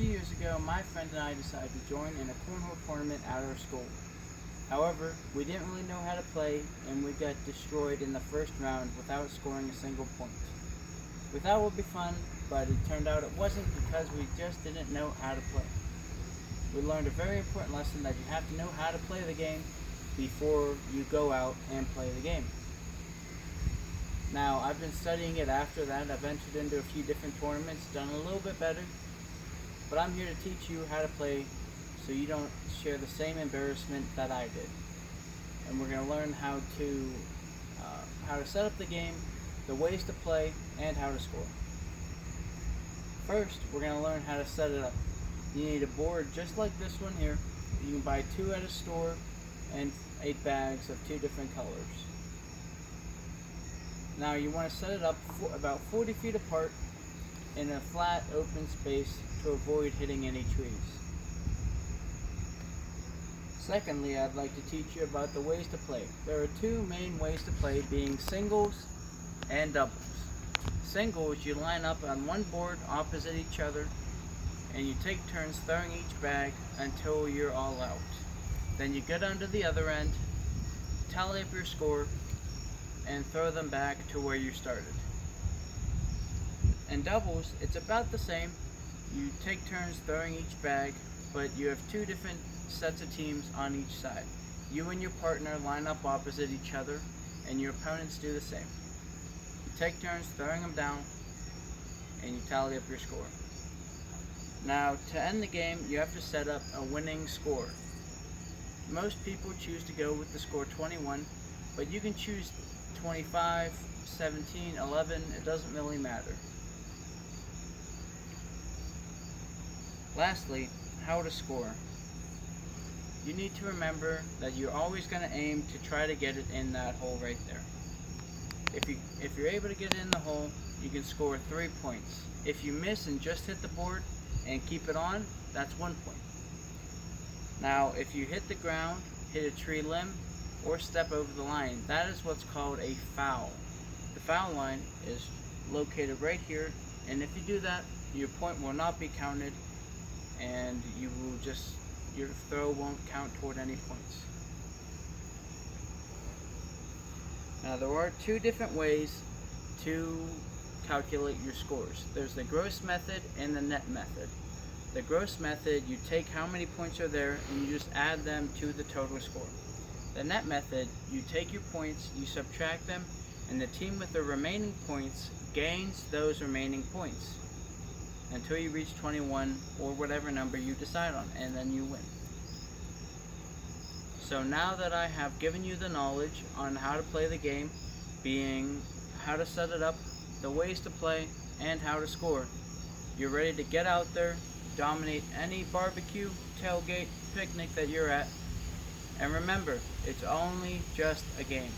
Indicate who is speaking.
Speaker 1: few years ago, my friend and I decided to join in a cornhole tournament at our school. However, we didn't really know how to play, and we got destroyed in the first round without scoring a single point. We thought it would be fun, but it turned out it wasn't because we just didn't know how to play. We learned a very important lesson that you have to know how to play the game before you go out and play the game. Now, I've been studying it after that. I've entered into a few different tournaments, done a little bit better, but I'm here to teach you how to play so you don't share the same embarrassment that I did. And we're going to learn how to set up the game, the ways to play, and how to score. First, we're going to learn how to set it up. You need a board just like this one here. You can buy 2 at a store and 8 bags of 2 different colors. Now you want to set it up about 40 feet apart in a flat open space to avoid hitting any trees. Secondly, I'd like to teach you about the ways to play. There are 2 main ways to play, being singles and doubles. Singles, you line up on one board opposite each other and you take turns throwing each bag until you're all out. Then you get onto the other end, tally up your score, and throw them back to where you started. In doubles, it's about the same. You take turns throwing each bag, but you have 2 different sets of teams on each side. You and your partner line up opposite each other, and your opponents do the same. You take turns throwing them down, and you tally up your score. Now, to end the game, you have to set up a winning score. Most people choose to go with the score 21, but you can choose 25, 17, 11, it doesn't really matter. Lastly, how to score. You need to remember that you're always going to aim to try to get it in that hole right there. If you're able to get it in the hole, you can score 3 points. If you miss and just hit the board and keep it on, that's 1 point. Now, if you hit the ground, hit a tree limb, or step over the line, that is what's called a foul. The foul line is located right here, and if you do that, your point will not be counted, and your throw won't count toward any points. Now, there are 2 different ways to calculate your scores. There's the gross method and the net method. The gross method, you take how many points are there and you just add them to the total score. The net method, you take your points, you subtract them, and the team with the remaining points gains those remaining points until you reach 21 or whatever number you decide on, and then you win. So now that I have given you the knowledge on how to play the game, being how to set it up, the ways to play, and how to score, you're ready to get out there, dominate any barbecue, tailgate, picnic that you're at. And remember, it's only just a game.